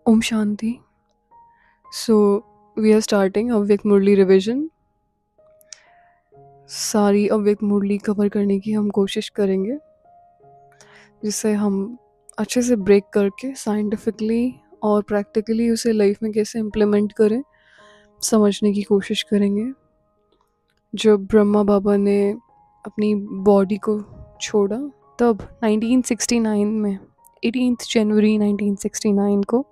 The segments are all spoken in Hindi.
Om Shanti. So we are starting अव्यक्त मुरली रिविजन. सारी अव्यक्त मुरली कवर करने की हम कोशिश करेंगे, जिससे हम अच्छे से ब्रेक करके साइंटिफिकली और प्रैक्टिकली उसे लाइफ में कैसे इम्प्लीमेंट करें समझने की कोशिश करेंगे. जब ब्रह्मा बाबा ने अपनी बॉडी को छोड़ा, तब 1969 में 18 जनवरी 1969 को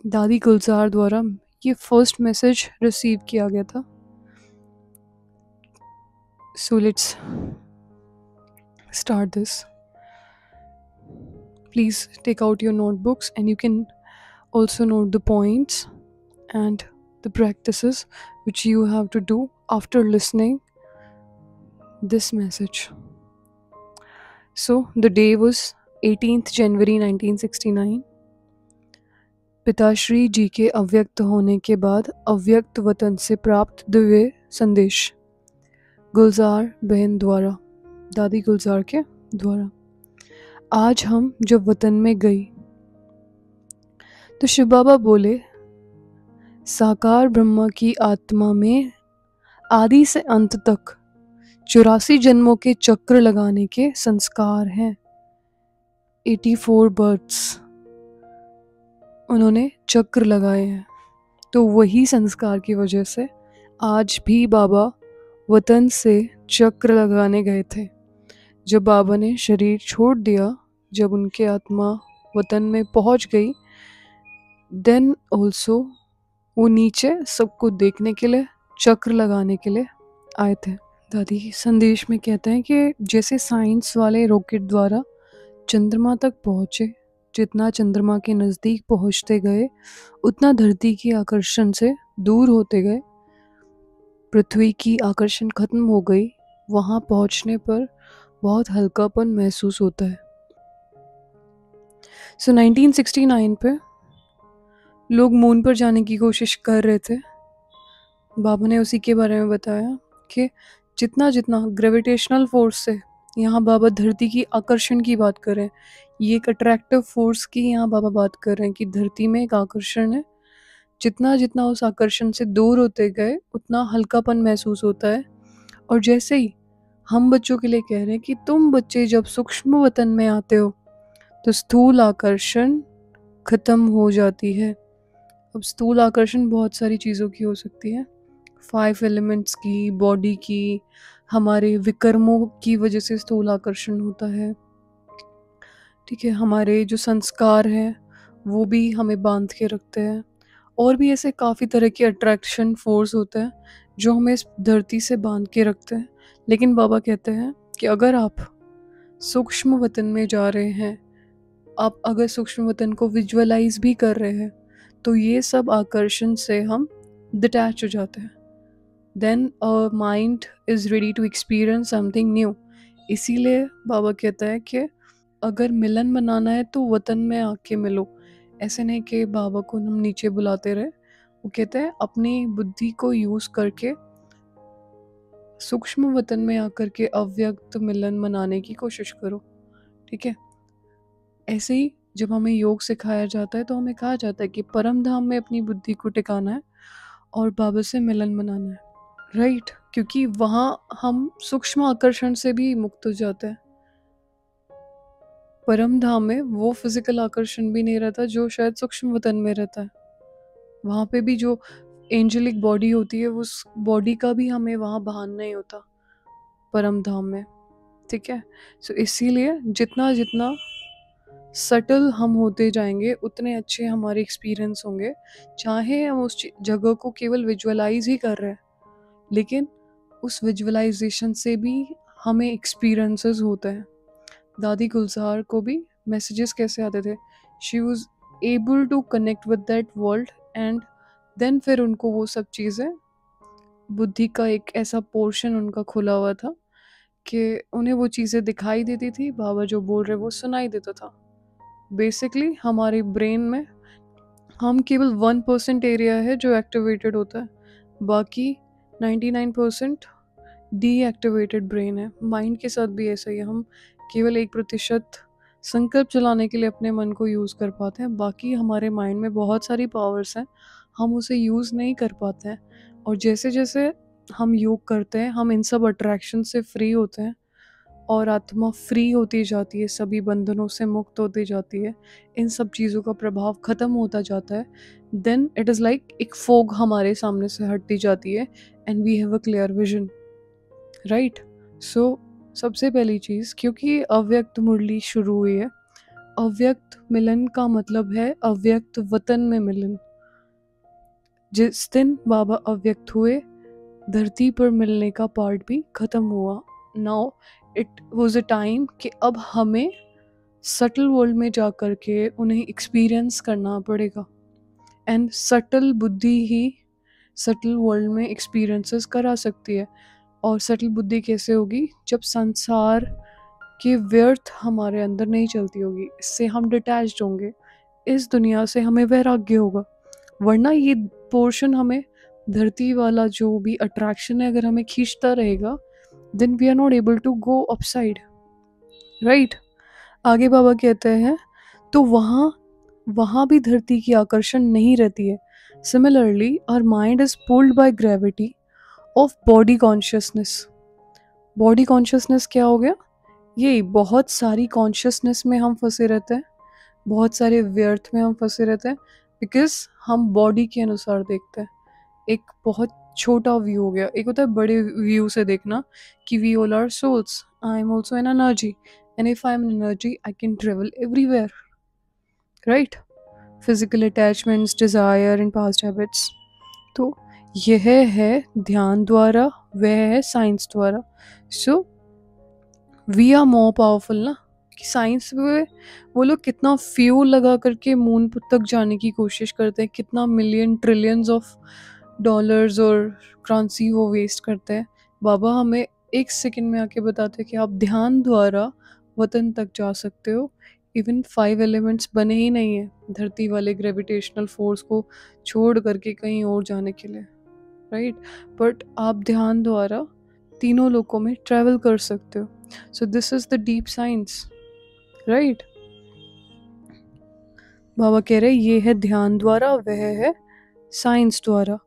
दादी गुलजार द्वारा ये फर्स्ट मैसेज रिसीव किया गया था. So let's start this. Please take out your notebooks and you can also note the points and the practices which you have to do after listening this message. So the day was 18th January 1969. पिताश्री जी के अव्यक्त होने के बाद अव्यक्त वतन से प्राप्त दिव्य संदेश गुलजार बहन द्वारा, दादी गुलजार के द्वारा. आज हम जब वतन में गई तो शिव बाबा बोले, साकार ब्रह्मा की आत्मा में आदि से अंत तक 84 जन्मों के चक्र लगाने के संस्कार हैं. 84 बर्थ्स उन्होंने चक्र लगाए हैं. तो वही संस्कार की वजह से आज भी बाबा वतन से चक्र लगाने गए थे. जब बाबा ने शरीर छोड़ दिया, जब उनकी आत्मा वतन में पहुंच गई, देन ऑल्सो वो नीचे सबको देखने के लिए, चक्र लगाने के लिए आए थे. दादी संदेश में कहते हैं कि जैसे साइंस वाले रॉकेट द्वारा चंद्रमा तक पहुँचे, जितना चंद्रमा के नज़दीक पहुँचते गए उतना धरती की आकर्षण से दूर होते गए. पृथ्वी की आकर्षण खत्म हो गई. वहाँ पहुँचने पर बहुत हल्कापन महसूस होता है. सो 1969 पे लोग मून पर जाने की कोशिश कर रहे थे. बाबा ने उसी के बारे में बताया कि जितना जितना ग्रेविटेशनल फोर्स से, यहाँ बाबा धरती की आकर्षण की बात कर रहे हैं, ये एक अट्रैक्टिव फोर्स की यहाँ बाबा बात कर रहे हैं कि धरती में एक आकर्षण है. जितना जितना उस आकर्षण से दूर होते गए उतना हल्कापन महसूस होता है. और जैसे ही हम बच्चों के लिए कह रहे हैं कि तुम बच्चे जब सूक्ष्म वतन में आते हो तो स्थूल आकर्षण खत्म हो जाती है. अब स्थूल आकर्षण बहुत सारी चीज़ों की हो सकती है, 5 एलिमेंट्स की, बॉडी की, हमारे विकर्मों की वजह से स्थूल आकर्षण होता है. ठीक है, हमारे जो संस्कार हैं वो भी हमें बांध के रखते हैं. और भी ऐसे काफ़ी तरह के अट्रैक्शन फोर्स होते हैं जो हमें इस धरती से बांध के रखते हैं. लेकिन बाबा कहते हैं कि अगर आप सूक्ष्म वतन में जा रहे हैं, आप अगर सूक्ष्म वतन को विजुअलाइज भी कर रहे हैं, तो ये सब आकर्षण से हम डिटैच हो जाते हैं. Then our mind is ready to experience something new. इसीलिए बाबा कहता है कि अगर मिलन मनाना है तो वतन में आके मिलो. ऐसे नहीं कि बाबा को हम नीचे बुलाते रहे. वो कहते हैं अपनी बुद्धि को यूज़ करके सूक्ष्म वतन में आकर के अव्यक्त मिलन मनाने की कोशिश करो. ठीक है, ऐसे ही जब हमें योग सिखाया जाता है तो हमें कहा जाता है कि परम धाम में अपनी बुद्धि को टिकाना है और बाबा से मिलन मनाना है. राइट, क्योंकि वहाँ हम सूक्ष्म आकर्षण से भी मुक्त हो जाते हैं. परम धाम में वो फिजिकल आकर्षण भी नहीं रहता जो शायद सूक्ष्म वतन में रहता है. वहाँ पे भी जो एंजेलिक बॉडी होती है, उस बॉडी का भी हमें वहाँ भान नहीं होता परम धाम में. ठीक है, सो इसीलिए जितना जितना सटल हम होते जाएंगे उतने अच्छे हमारे एक्सपीरियंस होंगे. चाहे हम उस जगह को केवल विजुअलाइज ही कर रहे हैं, लेकिन उस विजुअलाइजेशन से भी हमें एक्सपीरियंसेस होते हैं. दादी गुलजार को भी मैसेजेस कैसे आते थे, she was able to connect with that world and then फिर उनको वो सब चीज़ें, बुद्धि का एक ऐसा पोर्शन उनका खुला हुआ था कि उन्हें वो चीज़ें दिखाई देती थी. बाबा जो बोल रहे वो सुनाई देता था. बेसिकली हमारे ब्रेन में हम केवल 1% एरिया है जो एक्टिवेटेड होता है, बाकी 99% डीएक्टिवेटेड ब्रेन है. माइंड के साथ भी ऐसा ही है, हम केवल 1% संकल्प चलाने के लिए अपने मन को यूज़ कर पाते हैं। बाकी हमारे माइंड में बहुत सारी पावर्स हैं, हम उसे यूज़ नहीं कर पाते हैं। और जैसे जैसे हम योग करते हैं, हम इन सब अट्रैक्शन से फ्री होते हैं और आत्मा फ्री होती जाती है, सभी बंधनों से मुक्त होती जाती है, इन सब चीज़ों का प्रभाव ख़त्म होता जाता है। देन इट इज़ लाइक एक फोग हमारे सामने से हटती जाती है and we have a clear vision, right. So सबसे पहली चीज़, क्योंकि अव्यक्त मुरली शुरू हुई है, अव्यक्त मिलन का मतलब है अव्यक्त वतन में मिलन। जिस दिन बाबा अव्यक्त हुए, धरती पर मिलने का पार्ट भी ख़त्म हुआ। Now it was a time कि अब हमें सटल वर्ल्ड में जा कर के उन्हें एक्सपीरियंस करना पड़ेगा एंड सटल बुद्धि ही सटल वर्ल्ड में एक्सपीरियंसेस करा सकती है। और सटल बुद्धि कैसे होगी? जब संसार की व्यर्थ हमारे अंदर नहीं चलती होगी, इससे हम डिटैच्ड होंगे, इस दुनिया से हमें वैराग्य होगा। वरना ये पोर्शन हमें धरती वाला जो भी अट्रैक्शन है अगर हमें खींचता रहेगा, then we are not able to go upside, right. आगे बाबा कहते हैं तो वहाँ भी धरती की आकर्षण नहीं रहती है। Similarly our mind is pulled by gravity of body consciousness. Body consciousness क्या हो गया? ये बहुत सारी कॉन्शियसनेस में हम फंसे रहते हैं, बहुत सारे व्यर्थ में हम फंसे रहते हैं, बिकॉज हम बॉडी के अनुसार देखते हैं। एक बहुत छोटा व्यू हो गया, एक होता है बड़े व्यू से देखना कि we all are souls, I am also an energy and if I am an energy I can travel everywhere, right. Physical attachments, desire and past habits. तो यह है ध्यान द्वारा, वह है साइंस द्वारा। So we are more powerful ना, कि साइंस में वो लोग कितना फ्यूल लगा करके मून तक जाने की कोशिश करते हैं, कितना मिलियन ट्रिलियंस ऑफ डॉलर्स और करेंसी वो वेस्ट करते हैं। बाबा हमें एक सेकंड में आके बताते हैं कि आप ध्यान द्वारा वतन तक जा सकते हो। इवन 5 एलिमेंट्स बने ही नहीं है धरती वाले ग्रेविटेशनल फोर्स को छोड़ करके कहीं और जाने के लिए, राइट। बट आप ध्यान द्वारा तीनों लोकों में ट्रैवल कर सकते हो। So this is the deep science, right. बाबा कह रहे ये है ध्यान द्वारा, वह है साइंस द्वारा।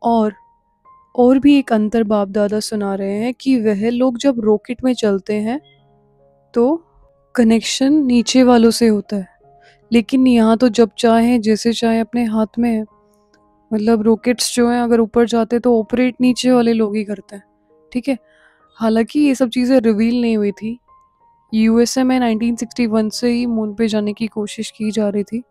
और भी एक अंतर बाप दादा सुना रहे हैं कि वह लोग जब रॉकेट में चलते हैं तो कनेक्शन नीचे वालों से होता है, लेकिन यहाँ तो जब चाहे जैसे चाहे अपने हाथ में है। मतलब रॉकेट्स जो हैं अगर ऊपर जाते तो ऑपरेट नीचे वाले लोग ही करते हैं, ठीक है। हालांकि ये सब चीज़ें रिवील नहीं हुई थी, यूएसए में 1961 से ही मून पे जाने की कोशिश की जा रही थी,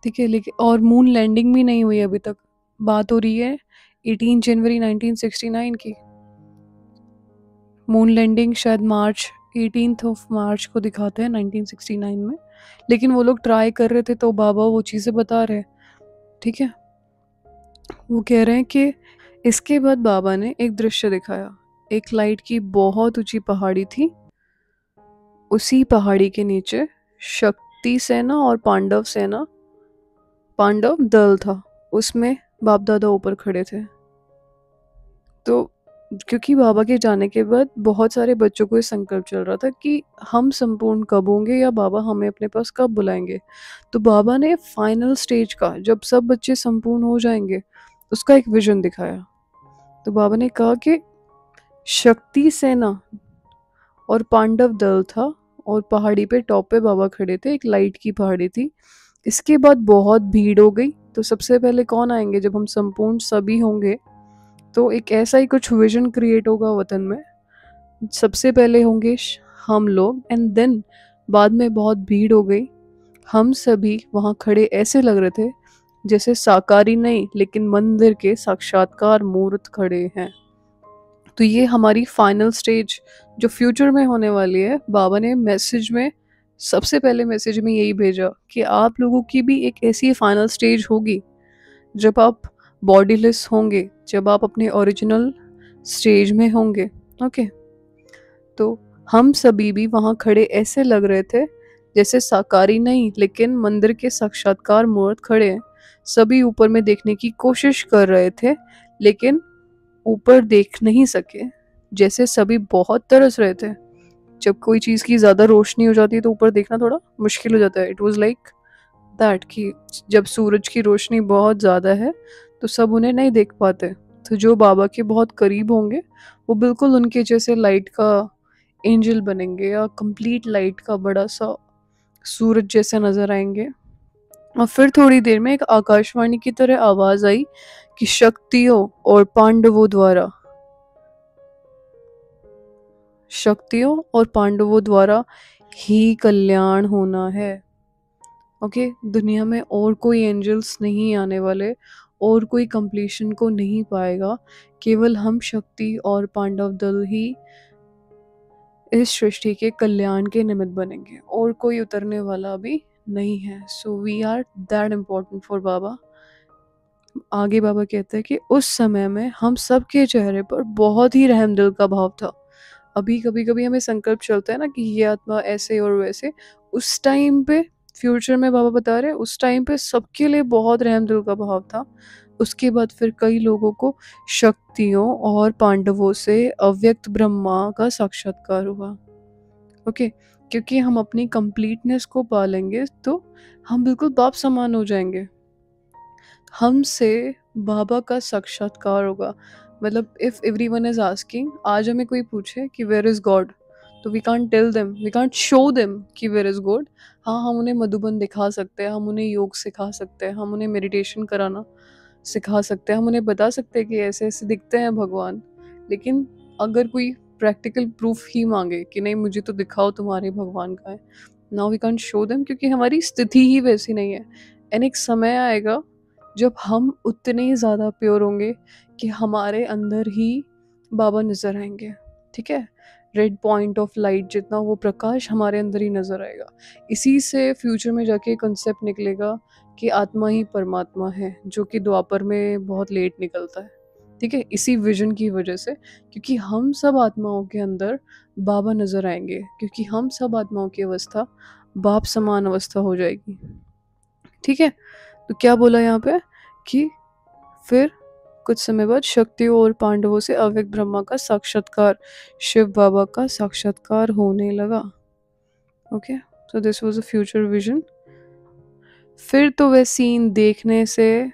ठीक है। लेकिन और मून लैंडिंग भी नहीं हुई अभी तक। बात हो रही है 18 जनवरी 1969 की। मून लैंडिंग शायद 18 ऑफ मार्च को दिखाते हैं 1969 में, लेकिन वो लोग ट्राई कर रहे थे तो बाबा वो चीज़ें बता रहे हैं, ठीक है। वो कह रहे हैं कि इसके बाद बाबा ने एक दृश्य दिखाया। एक लाइट की बहुत ऊंची पहाड़ी थी, उसी पहाड़ी के नीचे शक्ति सेना और पांडव दल था, उसमें बाप दादा ऊपर खड़े थे। तो क्योंकि बाबा के जाने के बाद बहुत सारे बच्चों को ये संकल्प चल रहा था कि हम संपूर्ण कब होंगे या बाबा हमें अपने पास कब बुलाएंगे। तो बाबा ने फाइनल स्टेज का, जब सब बच्चे संपूर्ण हो जाएंगे, उसका एक विजन दिखाया। तो बाबा ने कहा कि शक्ति सेना और पांडव दल था और पहाड़ी पे टॉप पे बाबा खड़े थे, एक लाइट की पहाड़ी थी। इसके बाद बहुत भीड़ हो गई, तो सबसे पहले कौन आएंगे? जब हम संपूर्ण सभी होंगे तो एक ऐसा ही कुछ विजन क्रिएट होगा वतन में। सबसे पहले होंगे हम लोग एंड देन बाद में बहुत भीड़ हो गई। हम सभी वहाँ खड़े ऐसे लग रहे थे जैसे साकारी नहीं लेकिन मंदिर के साक्षात्कार मूर्त खड़े हैं। तो ये हमारी फाइनल स्टेज जो फ्यूचर में होने वाली है। बाबा ने मैसेज में, सबसे पहले मैसेज में यही भेजा कि आप लोगों की भी एक ऐसी फाइनल स्टेज होगी जब आप बॉडीलेस होंगे, जब आप अपने ओरिजिनल स्टेज में होंगे, ओके। तो हम सभी भी वहाँ खड़े ऐसे लग रहे थे जैसे साकारी नहीं लेकिन मंदिर के साक्षात्कार मूर्त खड़े हैं। सभी ऊपर में देखने की कोशिश कर रहे थे लेकिन ऊपर देख नहीं सके, जैसे सभी बहुत तरस रहे थे। जब कोई चीज़ की ज़्यादा रोशनी हो जाती है तो ऊपर देखना थोड़ा मुश्किल हो जाता है। इट वॉज लाइक दैट कि जब सूरज की रोशनी बहुत ज़्यादा है तो सब उन्हें नहीं देख पाते। तो जो बाबा के बहुत करीब होंगे वो बिल्कुल उनके जैसे लाइट का एंजल बनेंगे या कंप्लीट लाइट का बड़ा सा सूरज जैसे नजर आएंगे। और फिर थोड़ी देर में एक आकाशवाणी की तरह आवाज आई कि शक्तियों और पांडवों द्वारा ही कल्याण होना है। ओके, दुनिया में और कोई एंजल्स नहीं आने वाले, और कोई कंप्लीशन को नहीं पाएगा, केवल हम शक्ति और पांडव दल ही इस सृष्टि के कल्याण के निमित्त बनेंगे, और कोई उतरने वाला भी नहीं है। So we are that important for बाबा। आगे बाबा कहते हैं कि उस समय में हम सब के चेहरे पर बहुत ही रहम दिल का भाव था। अभी कभी कभी हमें संकल्प चलता है ना कि ये आत्मा ऐसे और वैसे, उस टाइम पे फ्यूचर में बाबा बता रहे हैं उस टाइम पे सबके लिए बहुत रहम दिल का भाव था। उसके बाद फिर कई लोगों को शक्तियों और पांडवों से अव्यक्त ब्रह्मा का साक्षात्कार हुआ। ओके, क्योंकि हम अपनी कंप्लीटनेस को पालेंगे तो हम बिल्कुल बाप समान हो जाएंगे। हमसे बाबा का साक्षात्कार होगा। मतलब इफ एवरीवन इज आस्किंग, आज हमें कोई पूछे कि वेयर इज गॉड, तो we can't tell them, we can't show them कि वेयर इज गॉड। हाँ, हम उन्हें मधुबन दिखा सकते हैं, हम उन्हें योग सिखा सकते हैं, हम उन्हें मेडिटेशन कराना सिखा सकते हैं, हम उन्हें बता सकते हैं कि ऐसे ऐसे दिखते हैं भगवान। लेकिन अगर कोई प्रैक्टिकल प्रूफ ही मांगे कि नहीं मुझे तो दिखाओ तुम्हारे भगवान का है, now we can't show them, क्योंकि हमारी स्थिति ही वैसी नहीं है। एंड एक समय आएगा जब हम उतने ही ज़्यादा प्योर होंगे कि हमारे अंदर ही बाबा नज़र आएंगे। ठीक है, रेड पॉइंट ऑफ लाइट जितना वो प्रकाश हमारे अंदर ही नज़र आएगा। इसी से फ्यूचर में जाके कंसेप्ट निकलेगा कि आत्मा ही परमात्मा है, जो कि द्वापर में बहुत लेट निकलता है। ठीक है, इसी विजन की वजह से, क्योंकि हम सब आत्माओं के अंदर बाबा नज़र आएंगे, क्योंकि हम सब आत्माओं की अवस्था बाप समान अवस्था हो जाएगी। ठीक है, तो क्या बोला यहाँ पे कि फिर कुछ समय बाद शक्तियों और पांडवों से अव्यक्त ब्रह्मा का साक्षात्कार, शिव बाबा का साक्षात्कार होने लगा। Okay, so this was a future vision. फिर तो वह सीन देखने से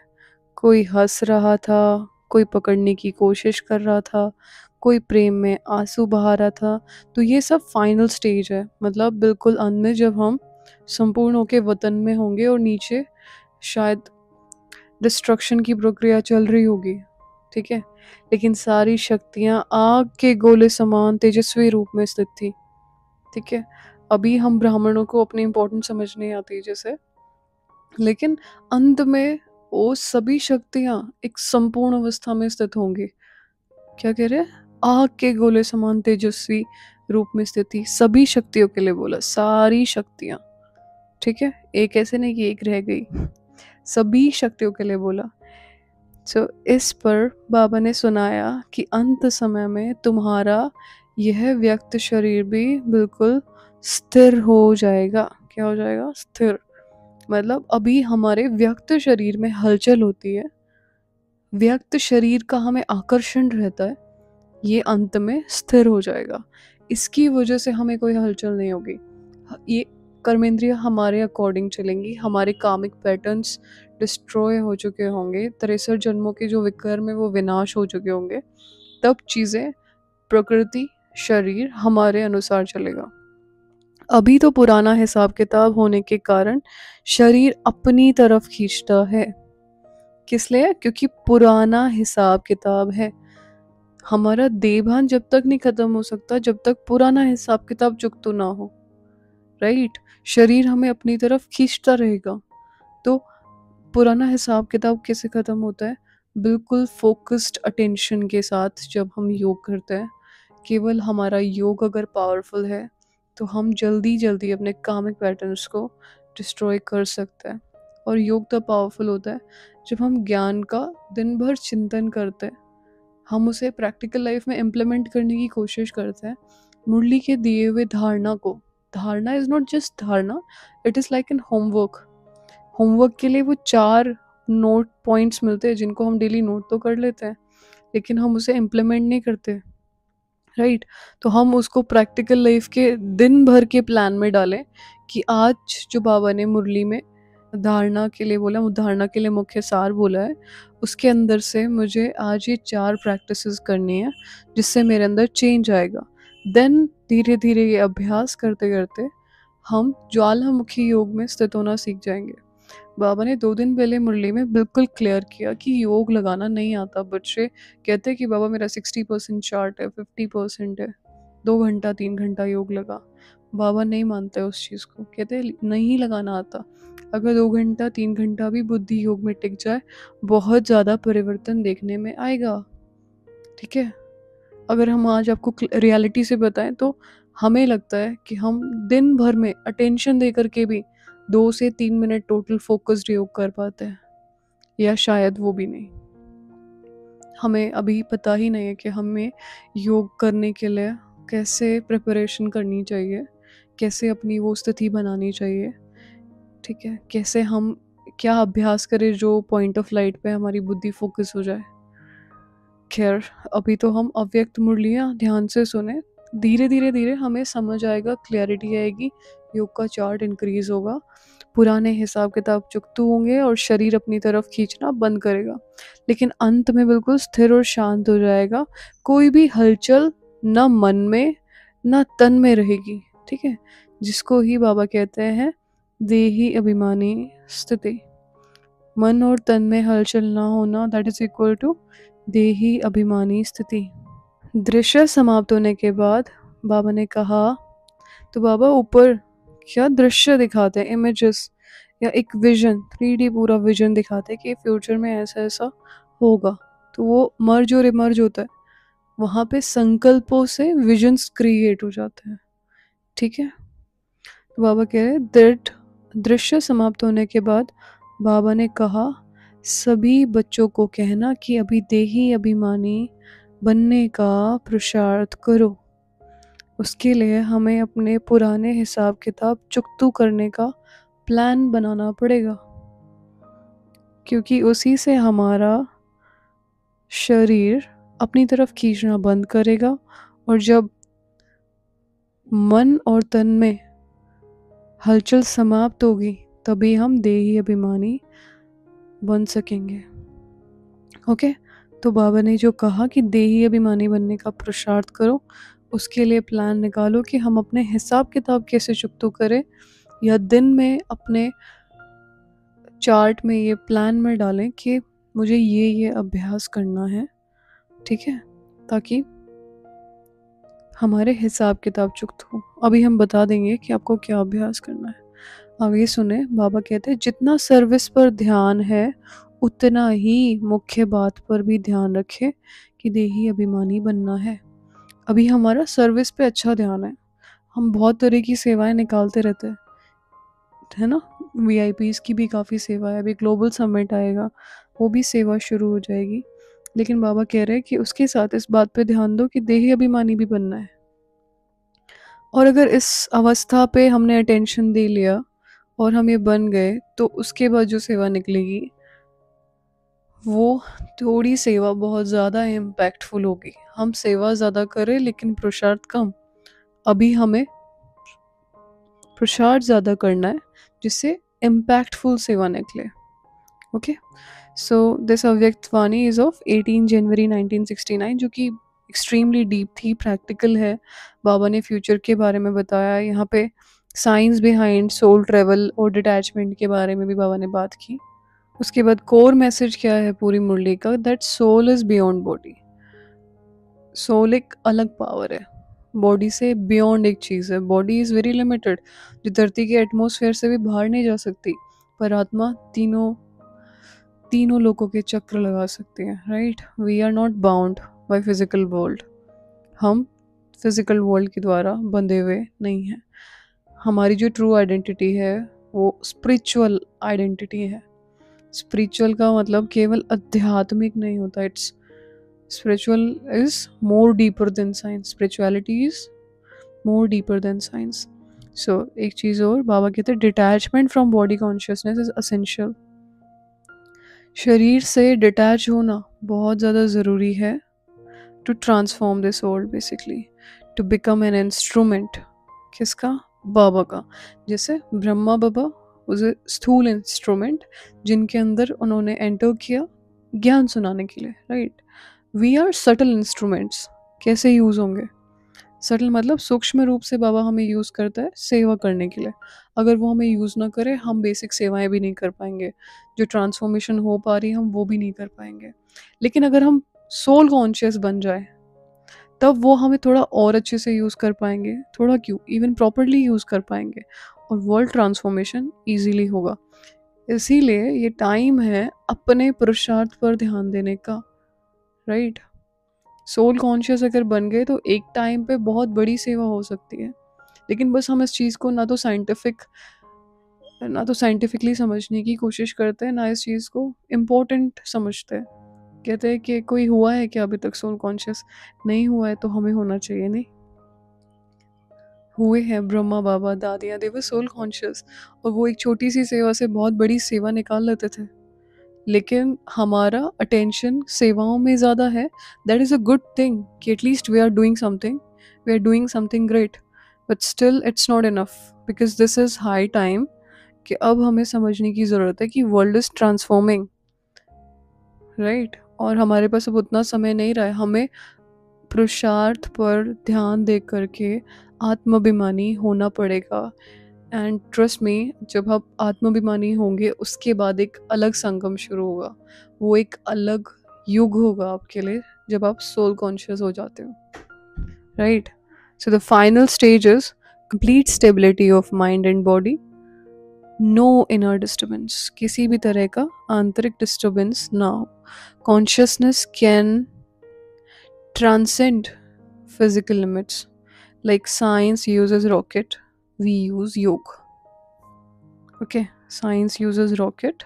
कोई हंस रहा था, कोई पकड़ने की कोशिश कर रहा था, कोई प्रेम में आंसू बहा रहा था। तो ये सब फाइनल स्टेज है, मतलब बिल्कुल अंत में जब हम संपूर्ण होके वतन में होंगे और नीचे शायद डिस्ट्रक्शन की प्रक्रिया चल रही होगी। ठीक है, लेकिन सारी शक्तियां आग के गोले समान तेजस्वी रूप में स्थित थी। ठीक है, अभी हम ब्राह्मणों को अपनी इम्पोर्टेंस समझ नहीं आती जैसे, लेकिन अंत में वो सभी शक्तियां एक संपूर्ण अवस्था में स्थित होंगी। क्या कह रहे हैं? आग के गोले समान तेजस्वी रूप में स्थित थी। सभी शक्तियों के लिए बोला, सारी शक्तियां। ठीक है, एक ऐसे नहीं कि एक रह गई, सभी शक्तियों के लिए बोला। तो इस पर बाबा ने सुनाया कि अंत समय में तुम्हारा यह व्यक्त शरीर भी बिल्कुल स्थिर हो जाएगा। क्या हो जाएगा? स्थिर। मतलब अभी हमारे व्यक्त शरीर में हलचल होती है, व्यक्त शरीर का हमें आकर्षण रहता है, ये अंत में स्थिर हो जाएगा। इसकी वजह से हमें कोई हलचल नहीं होगी। ये कर्मेंद्रियां हमारे अकॉर्डिंग चलेंगी, हमारे कामिक पैटर्न्स डिस्ट्रॉय हो चुके होंगे, 63 जन्मों के जो विकर्म है वो विनाश हो चुके होंगे। तब चीज़ें, प्रकृति, शरीर हमारे अनुसार चलेगा। अभी तो पुराना हिसाब किताब होने के कारण शरीर अपनी तरफ खींचता है। किस लिए? क्योंकि पुराना हिसाब किताब है। हमारा देहभान जब तक नहीं खत्म हो सकता जब तक पुराना हिसाब किताब चुकता ना हो। राइट, शरीर हमें अपनी तरफ खींचता रहेगा। तो पुराना हिसाब किताब कैसे खत्म होता है? बिल्कुल फोकस्ड अटेंशन के साथ जब हम योग करते हैं। केवल हमारा योग अगर पावरफुल है तो हम जल्दी जल्दी अपने कामिक पैटर्न्स को डिस्ट्रॉय कर सकते हैं। और योग तब पावरफुल होता है जब हम ज्ञान का दिन भर चिंतन करते हैं, हम उसे प्रैक्टिकल लाइफ में इम्प्लीमेंट करने की कोशिश करते हैं। मुरली के दिए हुए धारणा को, धारणा इज नॉट जस्ट धारणा, it is like an homework. Homework के लिए वो 4 नोट पॉइंट्स मिलते हैं जिनको हम डेली नोट तो कर लेते हैं, लेकिन हम उसे इम्प्लीमेंट नहीं करते। राइट। तो हम उसको प्रैक्टिकल लाइफ के दिन भर के प्लान में डालें कि आज जो बाबा ने मुरली में धारणा के लिए बोला, धारणा के लिए मुख्य सार बोला है, उसके अंदर से मुझे आज ये 4 प्रैक्टिसेस करनी है जिससे मेरे अंदर चेंज आएगा। देन धीरे धीरे ये अभ्यास करते करते हम ज्वालामुखी योग में स्थित होना सीख जाएंगे। बाबा ने 2 दिन पहले मुरली में बिल्कुल क्लियर किया कि योग लगाना नहीं आता। बच्चे कहते हैं कि बाबा मेरा 60% चार्ट है, 50% है, 2 घंटा 3 घंटा योग लगा। बाबा नहीं मानते उस चीज़ को, कहते नहीं लगाना आता। अगर 2 घंटा 3 घंटा भी बुद्धि योग में टिक जाए, बहुत ज़्यादा परिवर्तन देखने में आएगा। ठीक है। अगर हम आज आपको रियलिटी से बताएं तो हमें लगता है कि हम दिन भर में अटेंशन दे करके भी 2 से 3 मिनट टोटल फोकस्ड योग कर पाते हैं, या शायद वो भी नहीं। हमें अभी पता ही नहीं है कि हमें योग करने के लिए कैसे प्रिपरेशन करनी चाहिए, कैसे अपनी वो स्थिति बनानी चाहिए। ठीक है, कैसे हम क्या अभ्यास करें जो पॉइंट ऑफ लाइट पे हमारी बुद्धि फोकस हो जाए। खैर, अभी तो हम अव्यक्त मुरलियाँ ध्यान से सुने, धीरे धीरे धीरे हमें समझ आएगा, क्लैरिटी आएगी, योग का चार्ट इंक्रीज होगा, पुराने हिसाब किताब चुकतू होंगे और शरीर अपनी तरफ खींचना बंद करेगा, लेकिन अंत में बिल्कुल स्थिर और शांत हो जाएगा। कोई भी हलचल न मन में न तन में रहेगी। ठीक है, जिसको ही बाबा कहते हैं देही अभिमानी स्थिति। मन और तन में हलचल ना होना, दैट इज इक्वल टू देही अभिमानी स्थिति। दृश्य समाप्त होने के बाद बाबा ने कहा, तो बाबा ऊपर क्या दृश्य दिखाते हैं, इमेजेस या एक विजन, 3D पूरा विजन दिखाते हैं कि फ्यूचर में ऐसा ऐसा होगा। तो वो मर्ज और इमर्ज होता है, वहाँ पे संकल्पों से विजन्स क्रिएट हो जाते हैं। ठीक है। तो बाबा कह रहे दृश्य समाप्त होने के बाद बाबा ने कहा, सभी बच्चों को कहना कि अभी देही अभिमानी बनने का पुरुषार्थ करो। उसके लिए हमें अपने पुराने हिसाब किताब चुकतू करने का प्लान बनाना पड़ेगा, क्योंकि उसी से हमारा शरीर अपनी तरफ खींचना बंद करेगा, और जब मन और तन में हलचल समाप्त होगी तभी हम देही अभिमानी बन सकेंगे। ओके। तो बाबा ने जो कहा कि देही अभिमानी बनने का पुरुषार्थ करो, उसके लिए प्लान निकालो कि हम अपने हिसाब किताब कैसे चुकतू करें, या दिन में अपने चार्ट में ये प्लान में डालें कि मुझे ये अभ्यास करना है। ठीक है, ताकि हमारे हिसाब किताब चुकत हो। अभी हम बता देंगे कि आपको क्या अभ्यास करना है। आगे सुने, बाबा कहते हैं जितना सर्विस पर ध्यान है उतना ही मुख्य बात पर भी ध्यान रखें कि देही अभिमानी बनना है। अभी हमारा सर्विस पे अच्छा ध्यान है, हम बहुत तरह की सेवाएं निकालते रहते हैं, है ना। VIPs की भी काफ़ी सेवा है, अभी ग्लोबल समिट आएगा, वो भी सेवा शुरू हो जाएगी। लेकिन बाबा कह रहे हैं कि उसके साथ इस बात पे ध्यान दो कि देही अभिमानी भी बनना है। और अगर इस अवस्था पे हमने अटेंशन दे लिया और हम ये बन गए, तो उसके बाद जो सेवा निकलेगी वो थोड़ी सेवा बहुत ज़्यादा इम्पैक्टफुल होगी। हम सेवा ज़्यादा करें लेकिन पुरुषार्थ कम। अभी हमें पुरुषार्थ ज़्यादा करना है जिससे इम्पैक्टफुल सेवा निकले। ओके। सो दिस अव्यक्त वाणी इज़ ऑफ 18 जनवरी 1969, जो कि एक्सट्रीमली डीप थी, प्रैक्टिकल है। बाबा ने फ्यूचर के बारे में बताया, यहाँ पे साइंस बिहाइंड सोल ट्रेवल और डिटैचमेंट के बारे में भी बाबा ने बात की। उसके बाद कोर मैसेज क्या है पूरी मुरली का, that soul is beyond body. Soul एक अलग पावर है, बॉडी से बियॉन्ड एक चीज़ है। बॉडी इज़ वेरी लिमिटेड, जो धरती के एटमॉस्फेयर से भी बाहर नहीं जा सकती, पर आत्मा तीनों लोगों के चक्र लगा सकती है। Right, we are not bound by physical world, हम फिजिकल वर्ल्ड के द्वारा बंधे हुए नहीं हैं। हमारी जो ट्रू आइडेंटिटी है वो स्पिरिचुअल आइडेंटिटी है। स्पिरिचुअल का मतलब केवल आध्यात्मिक नहीं होता, it's spiritual is more deeper than science, spirituality is more deeper than science. So एक चीज़ और बाबा कहते हैं, detachment from body consciousness is essential. शरीर से डिटैच होना बहुत ज़्यादा ज़रूरी है, to transform this world basically, to become an instrument. किसका? बाबा का। जैसे ब्रह्मा बाबा वाज ए स्थूल इंस्ट्रूमेंट जिनके अंदर उन्होंने एंटर किया ज्ञान सुनाने के लिए, right. We are subtle instruments. कैसे यूज़ होंगे? सटल मतलब सूक्ष्म रूप से बाबा हमें यूज़ करता है सेवा करने के लिए। अगर वो हमें यूज़ ना करे, हम बेसिक सेवाएं भी नहीं कर पाएंगे, जो ट्रांसफॉर्मेशन हो पा रही है हम वो भी नहीं कर पाएंगे। लेकिन अगर हम सोल कॉन्शियस बन जाए तब वो हमें थोड़ा और अच्छे से यूज़ कर पाएंगे, थोड़ा क्यों, इवन प्रॉपरली यूज़ कर पाएंगे, और वर्ल्ड ट्रांसफॉर्मेशन ईजीली होगा। इसीलिए ये टाइम है अपने पुरुषार्थ पर ध्यान देने का, राइट। सोल कॉन्शियस अगर बन गए तो एक टाइम पे बहुत बड़ी सेवा हो सकती है। लेकिन बस हम इस चीज़ को ना तो साइंटिफिकली समझने की कोशिश करते हैं, ना इस चीज़ को इम्पोर्टेंट समझते हैं। कहते हैं कि कोई हुआ है क्या अभी तक सोल कॉन्शियस? नहीं हुआ है तो हमें होना चाहिए। नहीं हुए हैं ब्रह्मा बाबा दादियाँ, दे वर सोल कॉन्शियस, और वो एक छोटी सी सेवा से बहुत बड़ी सेवा निकाल लेते थे। लेकिन हमारा अटेंशन सेवाओं में ज़्यादा है। That is a good thing कि at least we are doing something great, but still it's not enough, because this is high time कि अब हमें समझने की ज़रूरत है कि वर्ल्ड इज़ ट्रांसफॉर्मिंग, राइट। और हमारे पास अब उतना समय नहीं रहा है। हमें पुरुषार्थ पर ध्यान दे करके आत्माभिमानी होना पड़ेगा। एंड ट्रस्ट मी, जब आप आत्माभिमानी होंगे उसके बाद एक अलग संगम शुरू होगा। वो एक अलग युग होगा आपके लिए जब आप सोल कॉन्शियस हो जाते हो, right. So the final stage is complete stability of mind and body, no inner disturbance, किसी भी तरह का आंतरिक डिस्टर्बेंस ना हो। Consciousness can transcend physical limits. Like science uses rocket, we use yoga. Okay, science uses rocket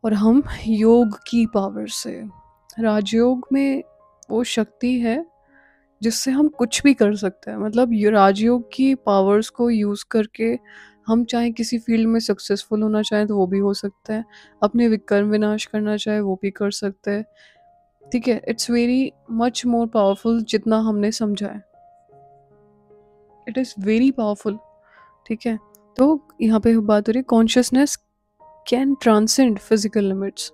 और हम योग की पावर से, राजयोग में वो शक्ति है जिससे हम कुछ भी कर सकते हैं। मतलब ये राजयोग की पावर्स को यूज़ करके हम चाहे किसी फील्ड में सक्सेसफुल होना चाहें तो वो भी हो सकता है, अपने विकर्म विनाश करना चाहे वो भी कर सकते हैं। ठीक है, it's very much more powerful जितना हमने समझा है। It is very powerful. ठीक है, तो यहाँ पे बात हो रही है consciousness can transcend physical limits.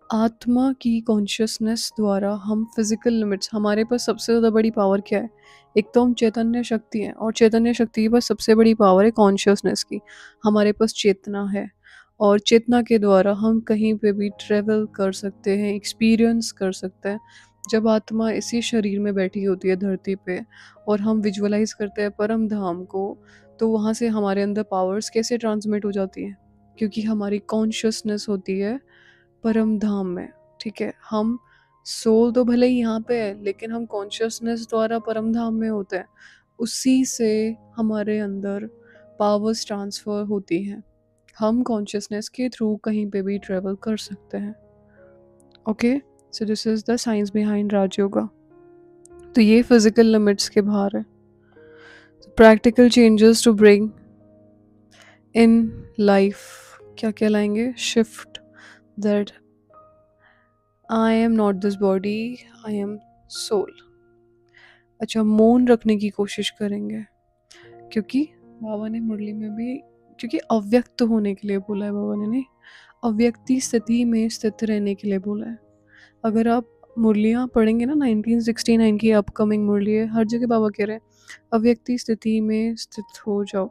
आत्मा की कॉन्शियसनेस द्वारा हम फिजिकल लिमिट्स, हमारे पास सबसे ज़्यादा बड़ी पावर क्या है? एक तो हम चैतन्य शक्ति हैं, और चैतन्य शक्ति के पास सबसे बड़ी पावर है कॉन्शियसनेस की। हमारे पास चेतना है, और चेतना के द्वारा हम कहीं पे भी ट्रेवल कर सकते हैं, एक्सपीरियंस कर सकते हैं। जब आत्मा इसी शरीर में बैठी होती है धरती पे और हम विजुअलाइज करते हैं परम धाम को, तो वहाँ से हमारे अंदर पावर्स कैसे ट्रांसमिट हो जाती हैं? क्योंकि हमारी कॉन्शियसनेस होती है परम धाम में। ठीक है, हम सोल तो भले ही यहाँ पे है, लेकिन हम कॉन्शियसनेस द्वारा परम धाम में होते हैं। उसी से हमारे अंदर पावर्स ट्रांसफ़र होती हैं। हम कॉन्शियसनेस के थ्रू कहीं पे भी ट्रेवल कर सकते हैं। Okay, so this is the science behind Rajyoga. तो ये फिजिकल लिमिट्स के बाहर है। Practical changes to bring in life क्या क्या लाएंगे? Shift that I am not this body, I am soul. अच्छा, मौन रखने की कोशिश करेंगे, क्योंकि बाबा ने मुरली में भी, क्योंकि अव्यक्त होने के लिए बोला है बाबा ने, नहीं अव्यक्ति स्थिति में स्थित रहने के लिए बोला है। अगर आप मुरलियाँ पढ़ेंगे ना, 1969 की अपकमिंग मुरली है, हर जगह बाबा कह रहे हैं अव्यक्ति स्थिति में स्थित हो जाओ।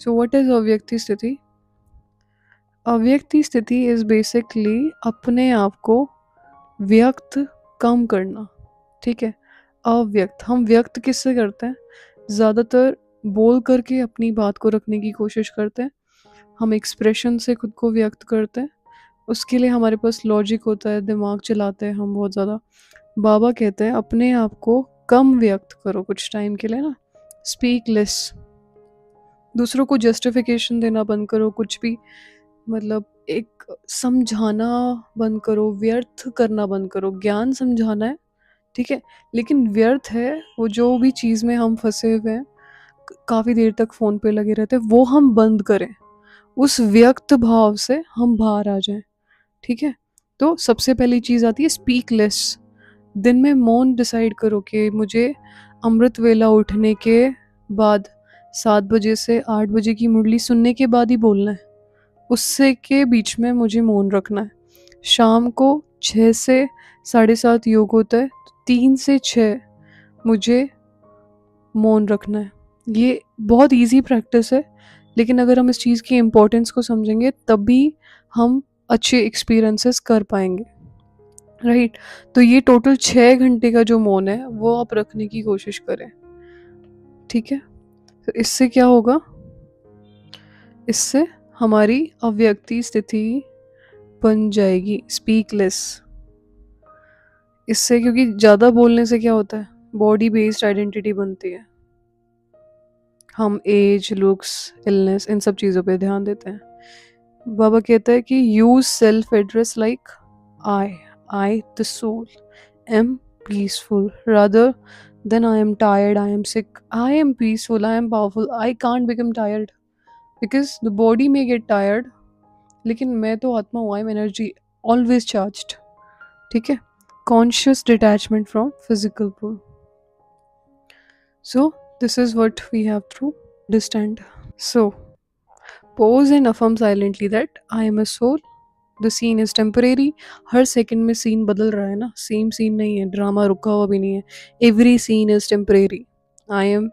सो व्हाट इज अव्यक्ति स्थिति? अव्यक्ति स्थिति इज बेसिकली अपने आप को व्यक्त कम करना। ठीक है, अव्यक्त, हम व्यक्त किससे करते हैं? ज़्यादातर बोल करके अपनी बात को रखने की कोशिश करते हैं। हम एक्सप्रेशन से खुद को व्यक्त करते हैं, उसके लिए हमारे पास लॉजिक होता है, दिमाग चलाते हैं हम बहुत ज़्यादा। बाबा कहते हैं अपने आप को कम व्यक्त करो कुछ टाइम के लिए ना, स्पीक लेस। दूसरों को जस्टिफिकेशन देना बंद करो, कुछ भी मतलब एक समझाना बंद करो, व्यर्थ करना बंद करो। ज्ञान समझाना है, ठीक है, लेकिन व्यर्थ है वो जो भी चीज़ में हम फंसे हुए हैं, काफ़ी देर तक फ़ोन पे लगे रहते हैं, वो हम बंद करें। उस व्यक्त भाव से हम बाहर आ जाएं। ठीक है, तो सबसे पहली चीज़ आती है स्पीक लेस। दिन में मौन डिसाइड करो कि मुझे अमृत वेला उठने के बाद 7 बजे से 8 बजे की मुरली सुनने के बाद ही बोलना है, उससे के बीच में मुझे मौन रखना है। शाम को 6 से 7:30 योग होता है, 3 से 6 मुझे मौन रखना है। ये बहुत इजी प्रैक्टिस है, लेकिन अगर हम इस चीज़ की इम्पोर्टेंस को समझेंगे तभी हम अच्छे एक्सपीरियंसेस कर पाएंगे, राइट। तो ये टोटल 6 घंटे का जो मौन है वो आप रखने की कोशिश करें, ठीक है। तो इससे क्या होगा, इससे हमारी अव्यक्ति स्थिति बन जाएगी, स्पीकलेस। इससे, क्योंकि ज़्यादा बोलने से क्या होता है, बॉडी बेस्ड आइडेंटिटी बनती है। हम एज, लुक्स, इलनेस, इन सब चीज़ों पे ध्यान देते हैं। बाबा कहता है कि use self address like I the soul am peaceful rather than I am tired, I am sick, I am peaceful, I am powerful, I can't become tired because the body may get tired, लेकिन मैं तो आत्मा हूँ, I am energy always charged, ठीक है। Conscious detachment from physical pull. So this is what we have to understand. So pause and affirm silently that I am a soul. The scene is temporary. Her second में सीन बदल रहा है ना, सेम सीन नहीं है, ड्रामा रुका हुआ भी नहीं है। Every scene is temporary. I am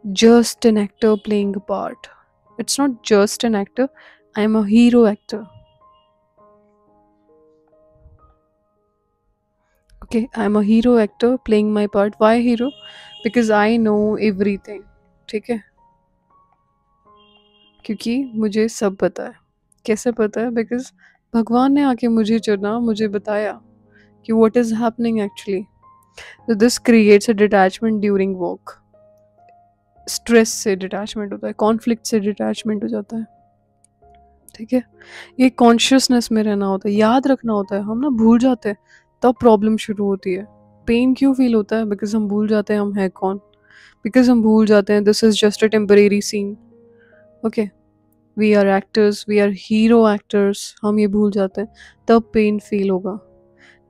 just an actor playing a part. It's not just an actor. I am a hero actor. Okay, I am a hero actor playing my part. Why hero? Because I know everything. ठीक है, क्योंकि मुझे सब पता है। कैसे पता है? बिकॉज भगवान ने आके मुझे चुना, मुझे बताया कि व्हाट इज हैपनिंग एक्चुअली। तो this creates a detachment during walk. Stress से डिटैचमेंट होता है, कॉन्फ्लिक्ट से डिटैचमेंट हो जाता है, ठीक है। ये कॉन्शियसनेस में रहना होता है, याद रखना होता है। हम ना भूल जाते हैं, तब प्रॉब्लम शुरू होती है। पेन क्यों फील होता है? बिकॉज हम भूल जाते हैं हम हैं कौन, बिकॉज हम भूल जाते हैं this is just a temporary scene. Okay, we are actors, we are hero actors, हम ये भूल जाते हैं, तब पेन फील होगा।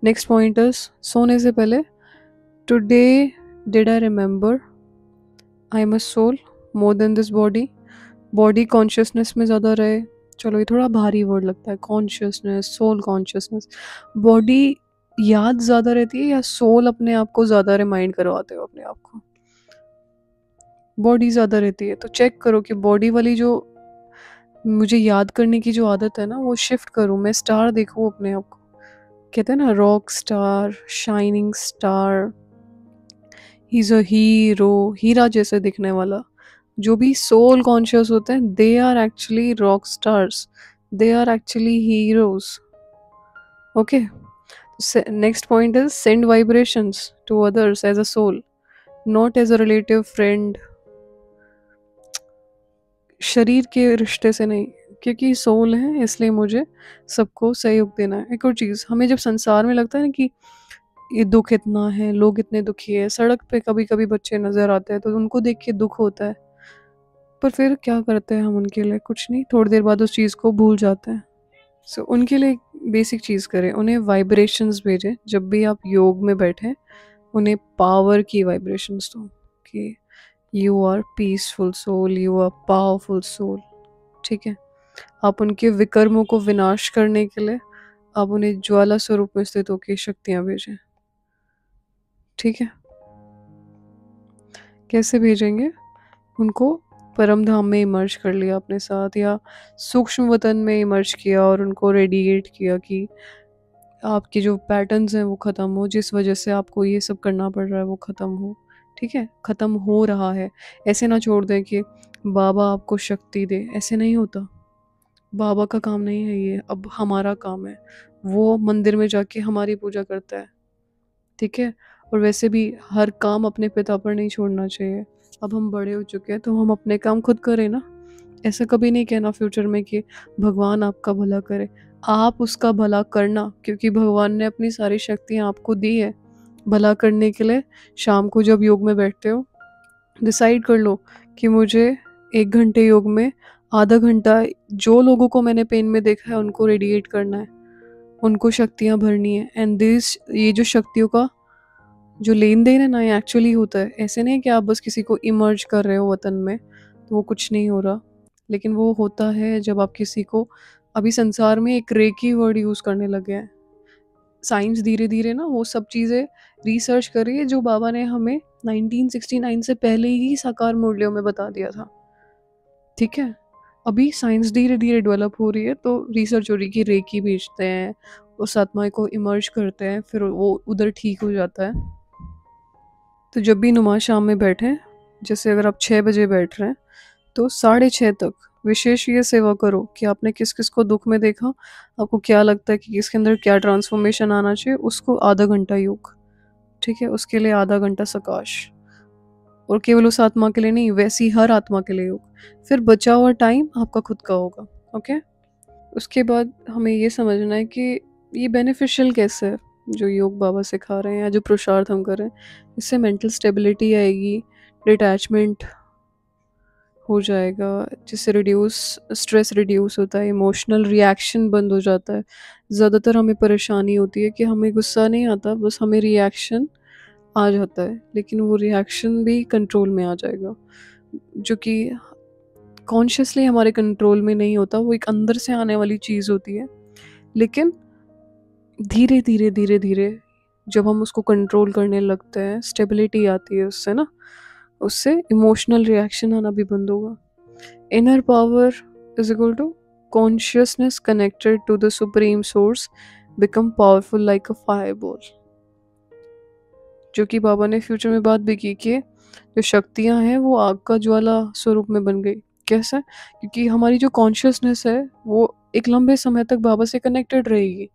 नेक्स्ट पॉइंट इज सोने से पहले, today did I remember I am a soul more than this body. Body consciousness में ज़्यादा रहे, चलो ये थोड़ा भारी वर्ड लगता है, कॉन्शियसनेस, सोल कॉन्शियसनेस। बॉडी याद ज़्यादा रहती है या सोल अपने आप को ज़्यादा रिमाइंड करवाते हो अपने आप को? बॉडी ज़्यादा रहती है। तो चेक करो कि बॉडी वाली जो मुझे याद करने की जो आदत है ना, वो शिफ्ट करूँ, मैं स्टार देखूँ अपने आप को। कहते हैं ना, rock star, shining star, he is a hero, हीरा जैसे दिखने वाला। जो भी सोल कॉन्शियस होते हैं, they are actually rock stars, they are actually heroes. Okay, next point is send vibrations to others as a soul, not as a relative, friend, शरीर के रिश्ते से नहीं, क्योंकि सोल है इसलिए मुझे सबको सहयोग देना है। एक और चीज़, हमें जब संसार में लगता है ना कि ये दुख इतना है, लोग इतने दुखी है, सड़क पे कभी कभी बच्चे नज़र आते हैं तो उनको देख के दुख होता है, पर फिर क्या करते हैं हम उनके लिए? कुछ नहीं, थोड़ी देर बाद उस चीज़ को भूल जाते हैं। सो उनके लिए बेसिक चीज़ करें, उन्हें वाइब्रेशंस भेजें। जब भी आप योग में बैठें, उन्हें पावर की वाइब्रेशंस दो कि you are peaceful soul, you are powerful soul, ठीक है। आप उनके विकर्मों को विनाश करने के लिए आप उन्हें ज्वाला स्वरूप में स्थित होकर शक्तियाँ भेजें, ठीक है। कैसे भेजेंगे? उनको परम धाम में इमर्ज कर लिया अपने साथ, या सूक्ष्म वतन में इमर्ज किया और उनको रेडिएट किया कि आपके जो पैटर्न्स हैं वो ख़त्म हो, जिस वजह से आपको ये सब करना पड़ रहा है वो ख़त्म हो, ठीक है। ख़त्म हो रहा है, ऐसे ना छोड़ दें कि बाबा आपको शक्ति दे, ऐसे नहीं होता। बाबा का काम नहीं है ये, अब हमारा काम है। वो मंदिर में जाके हमारी पूजा करता है, ठीक है। और वैसे भी हर काम अपने पिता पर नहीं छोड़ना चाहिए। अब हम बड़े हो चुके हैं तो हम अपने काम खुद करें ना। ऐसा कभी नहीं कहना फ्यूचर में कि भगवान आपका भला करे, आप उसका भला करना, क्योंकि भगवान ने अपनी सारी शक्तियाँ आपको दी है भला करने के लिए। शाम को जब योग में बैठते हो, डिसाइड कर लो कि मुझे 1 घंटे योग में आधा घंटा जो लोगों को मैंने पेन में देखा है उनको रेडिएट करना है, उनको शक्तियाँ भरनी है। एंड दिस ये जो शक्तियों का जो लेन देन है ना, ये एक्चुअली होता है। ऐसे नहीं है कि आप बस किसी को इमर्ज कर रहे हो वतन में तो वो कुछ नहीं हो रहा, लेकिन वो होता है जब आप किसी को, अभी संसार में एक रेकी वर्ड यूज़ करने लगे हैं। साइंस धीरे धीरे ना वो सब चीज़ें रिसर्च कर रही है जो बाबा ने हमें 1969 से पहले ही साकार मूल्यों में बता दिया था। ठीक है, अभी साइंस धीरे धीरे डेवलप हो रही है, तो रिसर्च हो रही है कि रेकी भेजते हैं, उस आत्मा को इमर्ज करते हैं, फिर वो उधर ठीक हो जाता है। तो जब भी नुमा शाम में बैठें, जैसे अगर आप 6 बजे बैठ रहे हैं तो 6:30 तक विशेष ये सेवा करो कि आपने किस किस को दुख में देखा, आपको क्या लगता है कि किसके अंदर क्या ट्रांसफॉर्मेशन आना चाहिए, उसको आधा घंटा योग। ठीक है, उसके लिए आधा घंटा सकाश, और केवल उस आत्मा के लिए नहीं, वैसी हर आत्मा के लिए योग। फिर बचा हुआ टाइम आपका खुद का होगा। ओके, उसके बाद हमें ये समझना है कि ये बेनिफिशियल कैसे है जो योग बाबा सिखा रहे हैं या जो पुरुषार्थ हम कर रहे हैं। इससे मेंटल स्टेबिलिटी आएगी, डिटैचमेंट हो जाएगा, जिससे रिड्यूस स्ट्रेस रिड्यूस होता है, इमोशनल रिएक्शन बंद हो जाता है। ज़्यादातर हमें परेशानी होती है कि हमें गुस्सा नहीं आता, बस हमें रिएक्शन आ जाता है, लेकिन वो रिएक्शन भी कंट्रोल में आ जाएगा, जो कि कॉन्शियसली हमारे कंट्रोल में नहीं होता। वो एक अंदर से आने वाली चीज़ होती है, लेकिन धीरे धीरे धीरे धीरे जब हम उसको कंट्रोल करने लगते हैं, स्टेबिलिटी आती है उससे ना, उससे इमोशनल रिएक्शन आना भी बंद होगा। Inner power is equal to consciousness connected to the supreme source become powerful like a fireball. जो कि बाबा ने फ्यूचर में बात भी की कि जो शक्तियाँ हैं वो आग का ज्वाला स्वरूप में बन गई। कैसे? क्योंकि हमारी जो कॉन्शियसनेस है वो एक लंबे समय तक बाबा से कनेक्टेड रहेगी।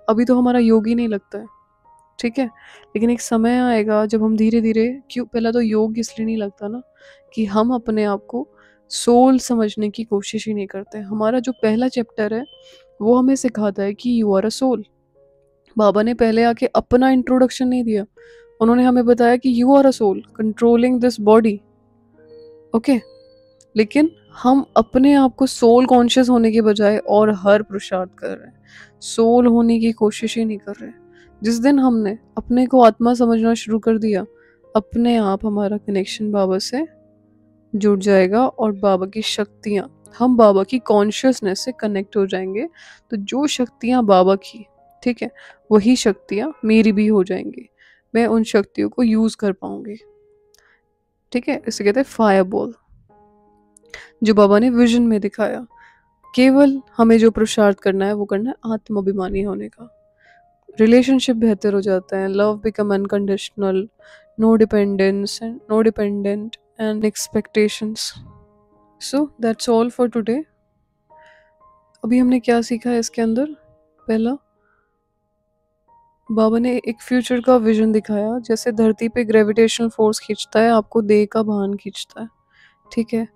अभी तो हमारा योग ही नहीं लगता है, ठीक है, लेकिन एक समय आएगा जब हम धीरे धीरे, क्यों पहला तो योग इसलिए नहीं लगता ना कि हम अपने आप को सोल समझने की कोशिश ही नहीं करते। हमारा जो पहला चैप्टर है वो हमें सिखाता है कि यू आर अ सोल। बाबा ने पहले आके अपना इंट्रोडक्शन नहीं दिया, उन्होंने हमें बताया कि you are a soul controlling this body. Okay, लेकिन हम अपने आप को सोल कॉन्शियस होने के बजाय और हर पुरुषार्थ कर रहे हैं, सोल होने की कोशिश ही नहीं कर रहे। जिस दिन हमने अपने को आत्मा समझना शुरू कर दिया, अपने आप हमारा कनेक्शन बाबा से जुड़ जाएगा और बाबा की शक्तियाँ, हम बाबा की कॉन्शियसनेस से कनेक्ट हो जाएंगे। तो जो शक्तियाँ बाबा की, ठीक है, वही शक्तियाँ मेरी भी हो जाएंगी। मैं उन शक्तियों को यूज़ कर पाऊंगी। ठीक है, इसे कहते हैं फायर बॉल, जो बाबा ने विजन में दिखाया। केवल हमें जो पुरुषार्थ करना है वो करना है आत्माभिमानी होने का। रिलेशनशिप बेहतर हो जाता है, love become unconditional, no dependent and expectations. So that's all for today. अभी हमने क्या सीखा है इसके अंदर? पहला, बाबा ने एक फ्यूचर का विजन दिखाया, जैसे धरती पे ग्रेविटेशनल फोर्स खींचता है, आपको देह का भान खींचता है। ठीक है,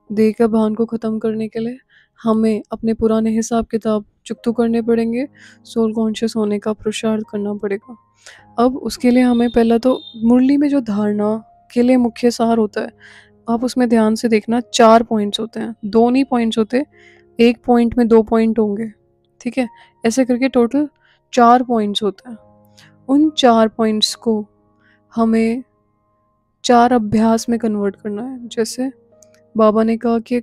देह का भान को ख़त्म करने के लिए हमें अपने पुराने हिसाब किताब चुकतू करने पड़ेंगे, सोल कॉन्शियस होने का पुरुषार्थ करना पड़ेगा। अब उसके लिए हमें पहला तो मुरली में जो धारणा के लिए मुख्य सार होता है, आप उसमें ध्यान से देखना, 4 पॉइंट्स होते हैं, 2 नहीं पॉइंट्स होते, एक पॉइंट में 2 पॉइंट होंगे। ठीक है, ऐसे करके टोटल 4 पॉइंट्स होते हैं। उन 4 पॉइंट्स को हमें 4 अभ्यास में कन्वर्ट करना है। जैसे बाबा ने कहा कि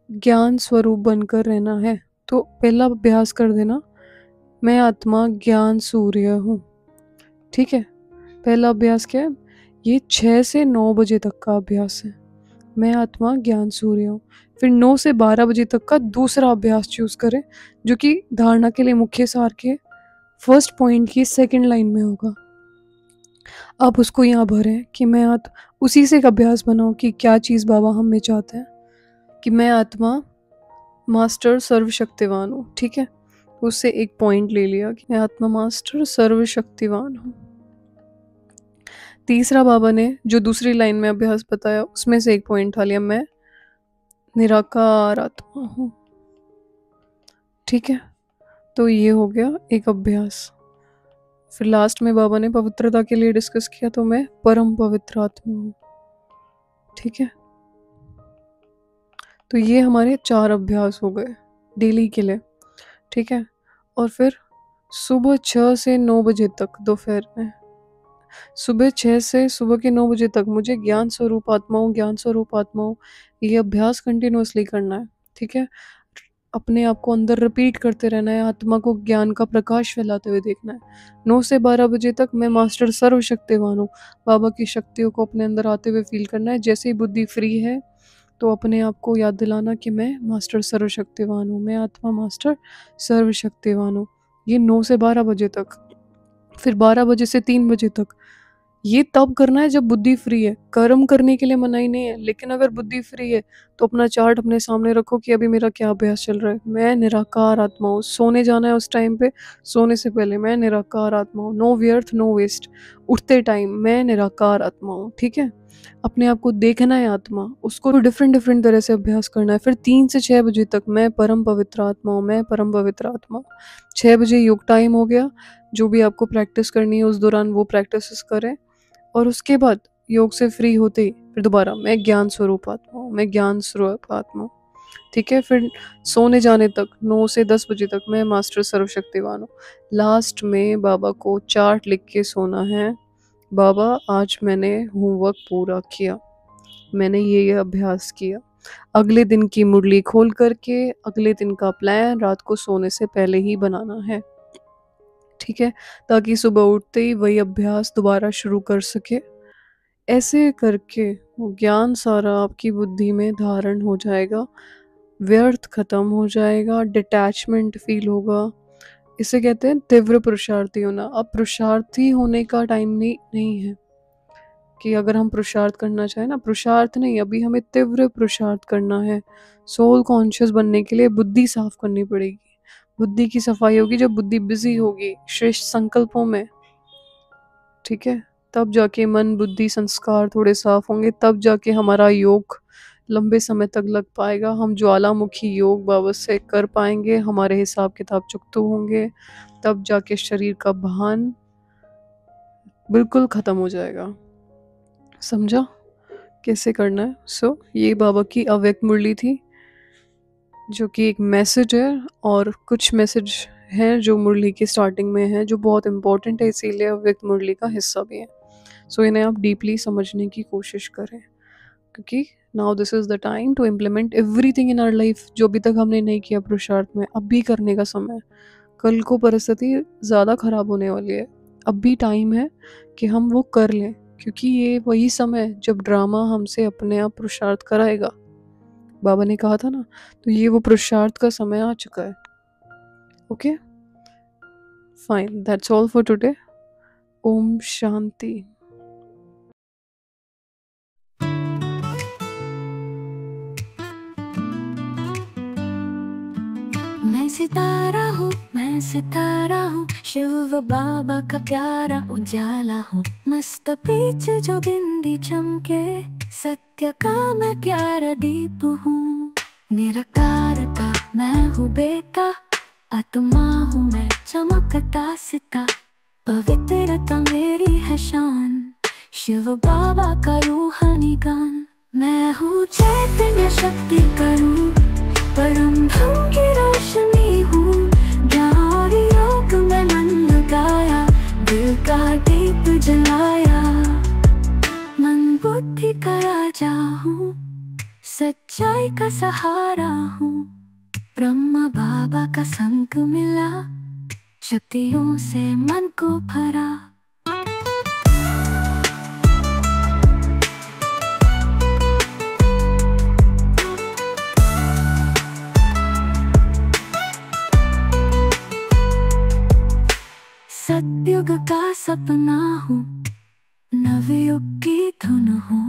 ज्ञान स्वरूप बनकर रहना है, तो पहला अभ्यास कर देना, मैं आत्मा ज्ञान सूर्य हूँ। ठीक है, पहला अभ्यास क्या है? ये 6 से 9 बजे तक का अभ्यास है, मैं आत्मा ज्ञान सूर्य हूँ। फिर 9 से 12 बजे तक का दूसरा अभ्यास चूज करें, जो कि धारणा के लिए मुख्य सार के फर्स्ट पॉइंट की सेकंड लाइन में होगा। आप उसको यहाँ भरें कि मैं उसी से एक अभ्यास बनाओ कि क्या चीज़ बाबा हम में चाहते हैं, कि मैं आत्मा मास्टर सर्वशक्तिवान हूँ। ठीक है, उससे एक पॉइंट ले लिया कि मैं आत्मा मास्टर सर्वशक्तिवान हूँ। तीसरा बाबा ने जो दूसरी लाइन में अभ्यास बताया उसमें से एक पॉइंट उठा लिया, मैं निराकार आत्मा हूँ। ठीक है, तो ये हो गया एक अभ्यास। फिर लास्ट में बाबा ने पवित्रता के लिए डिस्कस किया, तो मैं परम पवित्र आत्मा हूँ। ठीक है, तो ये हमारे 4 अभ्यास हो गए डेली के लिए। ठीक है, और फिर सुबह 6 से 9 बजे तक दोपहर में, सुबह 6 से सुबह के 9 बजे तक मुझे ज्ञान स्वरूप आत्माओं, ज्ञान स्वरूप आत्माओं, ये अभ्यास कंटिन्यूअसली करना है, ठीक है? अपने आप को अंदर रिपीट करते रहना है, आत्मा को ज्ञान का प्रकाश फैलाते हुए देखना है। 9 से 12 बजे तक मैं मास्टर सर्वशक्तिवान हूँ, बाबा की शक्तियों को अपने अंदर आते हुए फ़ील करना है। जैसे ही बुद्धि फ्री है, तो अपने आप को याद दिलाना कि मैं मास्टर सर्वशक्तिवान हूँ, मैं आत्मा मास्टर सर्वशक्तिवान हूँ। ये 9 से 12 बजे तक। फिर 12 बजे से 3 बजे तक ये तब करना है जब बुद्धि फ्री है। कर्म करने के लिए मनाही नहीं है, लेकिन अगर बुद्धि फ्री है तो अपना चार्ट अपने सामने रखो कि अभी मेरा क्या अभ्यास चल रहा है। मैं निराकार आत्मा हूँ, सोने जाना है उस टाइम पे, सोने से पहले मैं निराकार आत्मा हूँ, नो व्यर्थ नो वेस्ट। उठते टाइम मैं निराकार आत्मा हूँ, ठीक है? अपने आप को देखना है आत्मा, उसको डिफरेंट डिफरेंट तरह से अभ्यास करना है। फिर 3 से 6 बजे तक मैं परम पवित्र आत्मा हूँ, मैं परम पवित्र आत्मा हूँ। 6 बजे योग टाइम हो गया, जो भी आपको प्रैक्टिस करनी है उस दौरान वो प्रैक्टिस करें। और उसके बाद योग से फ्री होते ही फिर दोबारा मैं ज्ञान स्वरूप आत्मा हूँ, मैं ज्ञान स्वरूप आत्मा हूँ, ठीक है? फिर सोने जाने तक 9 से 10 बजे तक मैं मास्टर सर्वशक्तिवान हूँ। लास्ट में बाबा को चार्ट लिख के सोना है, बाबा आज मैंने होमवर्क पूरा किया, मैंने ये अभ्यास किया। अगले दिन की मुरली खोल करके अगले दिन का प्लान रात को सोने से पहले ही बनाना है, ठीक है? ताकि सुबह उठते ही वही अभ्यास दोबारा शुरू कर सके। ऐसे करके वो ज्ञान सारा आपकी बुद्धि में धारण हो जाएगा, व्यर्थ खत्म हो जाएगा, डिटैचमेंट फील होगा। इसे कहते हैं तीव्र पुरुषार्थी होना। अब पुरुषार्थी होने का टाइम नहीं है कि अगर हम पुरुषार्थ करना चाहें ना, पुरुषार्थ नहीं, अभी हमें तीव्र पुरुषार्थ करना है। सोल कॉन्शियस बनने के लिए बुद्धि साफ करनी पड़ेगी। बुद्धि की सफाई होगी जब बुद्धि बिजी होगी श्रेष्ठ संकल्पों में, ठीक है? तब जाके मन बुद्धि संस्कार थोड़े साफ होंगे, तब जाके हमारा योग लंबे समय तक लग पाएगा। हम ज्वालामुखी योग बाबा से कर पाएंगे, हमारे हिसाब किताब चुकतू होंगे, तब जाके शरीर का भान बिल्कुल ख़त्म हो जाएगा। समझा कैसे करना है? ये बाबा की अव्यक्त मुरली थी, जो कि एक मैसेज है, और कुछ मैसेज हैं जो मुरली की स्टार्टिंग में है जो बहुत इंपॉर्टेंट है, इसीलिए अव्यक्त मुरली का हिस्सा भी है। इन्हें आप डीपली समझने की कोशिश करें, क्योंकि now this is the time to implement everything in our life. जो अभी तक हमने नहीं किया पुरुषार्थ में, अब भी करने का समय है। कल को परिस्थिति ज़्यादा ख़राब होने वाली है, अब भी टाइम है कि हम वो कर लें, क्योंकि ये वही समय है जब ड्रामा हमसे अपने आप पुरुषार्थ कराएगा। बाबा ने कहा था ना, तो ये वो पुरुषार्थ का समय आ चुका है। Okay, fine, that's all for today. ओम शांति। मैं सितारा हूँ, शिव बाबा का प्यारा उजाला हूँ। मस्त बीच जो बिंदी चमके, सत्य का मैं प्यारा दीप हूँ। निराकार का मैं हूँ बेटा, आत्मा हूँ मैं चमकता सिता। पवित्रता मेरी है शान, शिव बाबा का रूहानी गान। मैं हूँ चैतन्य शक्ति का रूप, परम धम की रोशनी हूँ। ज्ञान योग में मन लगाया, दिल का दीप जलाया। मन बुद्धि का राजा हूँ, सच्चाई का सहारा हूँ। ब्रह्मा बाबा का संग मिला, शक्तियों से मन को भरा। सतयुग का सपना हूँ, नवयुग की धुन हूँ।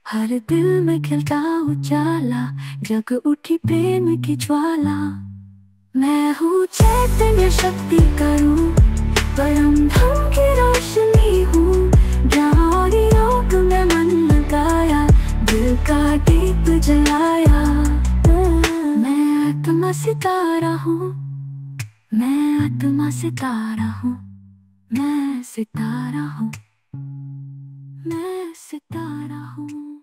हर दिल में खिलता उजाला, जग उठी प्रेम की ज्वाला। मैं हूँ चैतन्य शक्ति का रूप, परम धम की रोशनी हूँ। ज्ञान योग में मन लगाया, दिल का दीप जलाया। मैं आत्मा सितारा हूँ, मैं आत्मा सितारा हूँ, मैं सितारा हूँ, मैं सितारा हूँ।